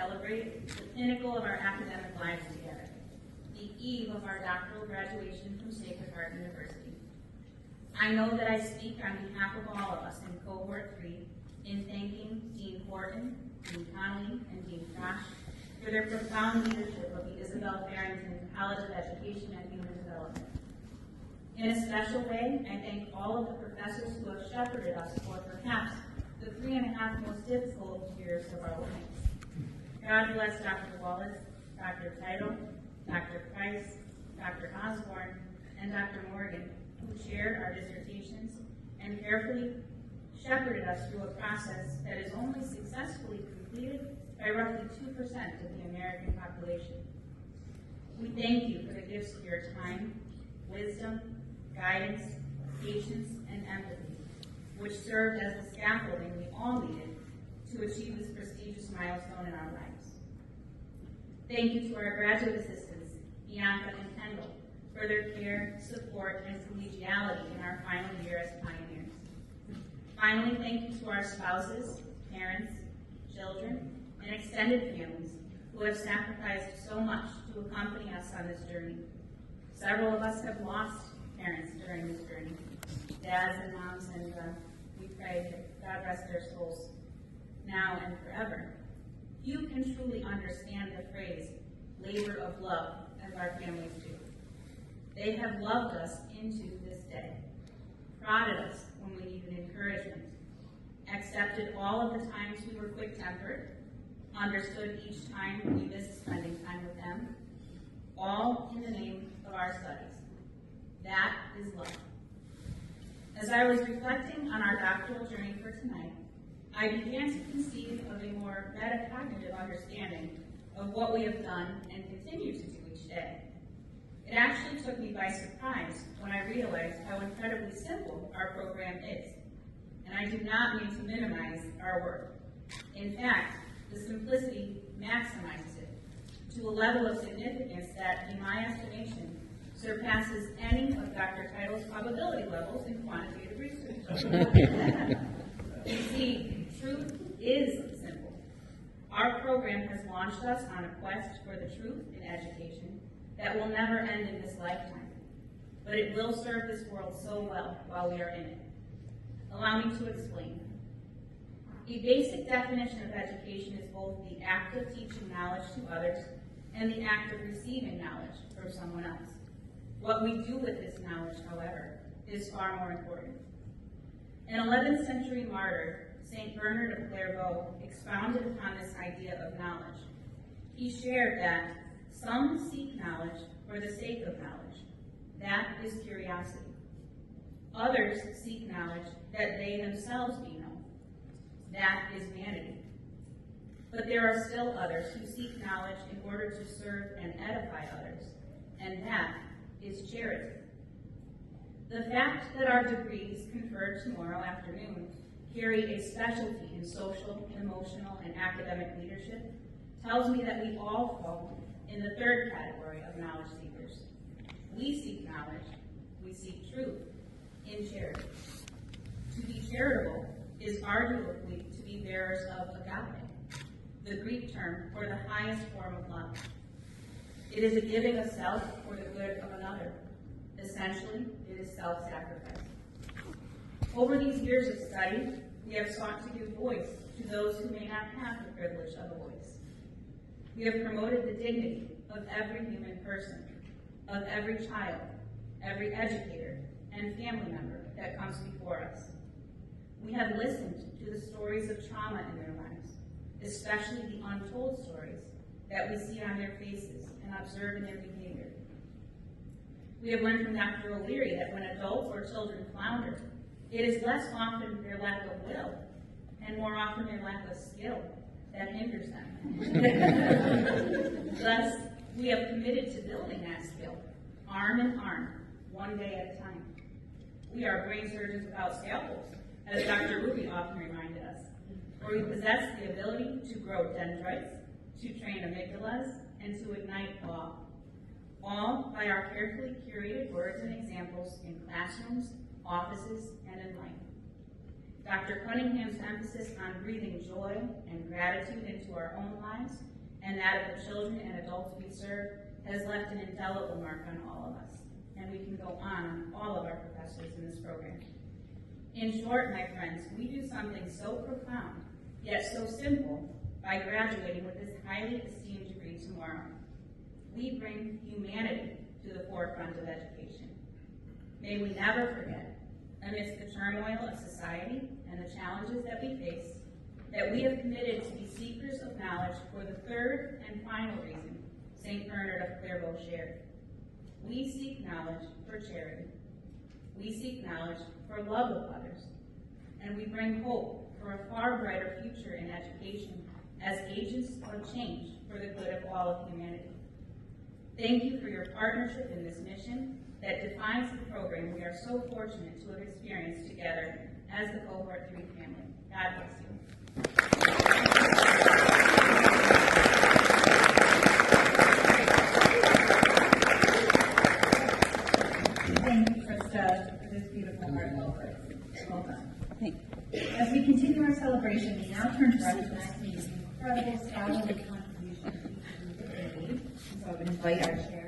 celebrate the pinnacle of our academic lives together, the eve of our doctoral graduation from Sacred Heart University. I know that I speak on behalf of all of us in Cohort 3 in thanking Dean Horton, Dean Connolly, and Dean Frosch for their profound leadership of the Isabel Farrington College of Education and Human Development. In a special way, I thank all of the professors who have shepherded us for perhaps the 3.5 most difficult years of our lives. God bless Dr. Wallace, Dr. Title, Dr. Price, Dr. Osborne, and Dr. Morgan, who shared our dissertations and carefully shepherded us through a process that is only successfully completed by roughly 2% of the American population. We thank you for the gifts of your time, wisdom, guidance, patience, and empathy, which served as the scaffolding we all needed to achieve this prestigious milestone in our lives. Thank you to our graduate assistants, Bianca and Kendall, for their care, support, and collegiality in our final year as pioneers. Finally, thank you to our spouses, parents, children, and extended families who have sacrificed so much to accompany us on this journey. Several of us have lost parents during this journey, dads and moms, and we pray that God rest their souls now and forever. Few can truly understand the phrase, labor of love, as our families do. They have loved us into this day, prodded us when we needed encouragement, accepted all of the times we were quick-tempered, understood each time we missed spending time with them, all in the name of our studies. That is love. As I was reflecting on our doctoral journey for tonight, I began to conceive of a more metacognitive understanding of what we have done and continue to do each day. It actually took me by surprise when I realized how incredibly simple our program is. And I do not mean to minimize our work. In fact, the simplicity maximizes it to a level of significance that, in my estimation, surpasses any of Dr. Title's probability levels in quantitative research. You see, truth is simple. Our program has launched us on a quest for the truth in education that will never end in this lifetime, but it will serve this world so well while we are in it. Allow me to explain. A basic definition of education is both the act of teaching knowledge to others and the act of receiving knowledge from someone else. What we do with this knowledge, however, is far more important. An 11th century martyr, St. Bernard of Clairvaux, expounded upon this idea of knowledge. He shared that some seek knowledge for the sake of knowledge. That is curiosity. Others seek knowledge that they themselves be known. That is vanity. But there are still others who seek knowledge in order to serve and edify others, and that is charity. The fact that our degrees conferred tomorrow afternoon carry a specialty in social, emotional, and academic leadership tells me that we all fall in the third category of knowledge seekers. We seek knowledge, we seek truth in charity. To be charitable is arguably to be bearers of agape, the Greek term for the highest form of love. It is a giving of self for the good of another. Essentially, it is self-sacrifice. Over these years of study, we have sought to give voice to those who may not have the privilege of a voice. We have promoted the dignity of every human person, of every child, every educator, and family member that comes before us. We have listened to the stories of trauma in their lives, especially the untold stories that we see on their faces and observe in their behavior. We have learned from Dr. O'Leary that when adults or children flounder, it is less often their lack of will and more often their lack of skill that hinders them. Thus, we have committed to building that skill, arm in arm, one day at a time. We are brain surgeons without scalpels, as Dr. Ruby often reminded us, where we possess the ability to grow dendrites, to train amygdalas, and to ignite awe, all by our carefully curated words and examples in classrooms, offices, and in life. Dr. Cunningham's emphasis on breathing joy and gratitude into our own lives and that of the children and adults we serve has left an indelible mark on all of us, and we can go on all of our professors in this program. In short, my friends, we do something so profound, yet so simple, by graduating with this highly esteemed degree tomorrow. We bring humanity to the forefront of education. May we never forget, amidst the turmoil of society and the challenges that we face, that we have committed to be seekers of knowledge for the third and final reason St. Bernard of Clairvaux shared. We seek knowledge for charity. We seek knowledge for love of others. And we bring hope for a far brighter future in education as agents of change for the good of all of humanity. Thank you for your partnership in this mission that defines the program we are so fortunate to have experienced together as the Cohort 3 family. God bless you. Thank you, Krista, for this beautiful heartfelt words. Well done. As we continue our celebration, we now turn to recognize the incredible scholarly contribution of each of you. So I would invite our chair,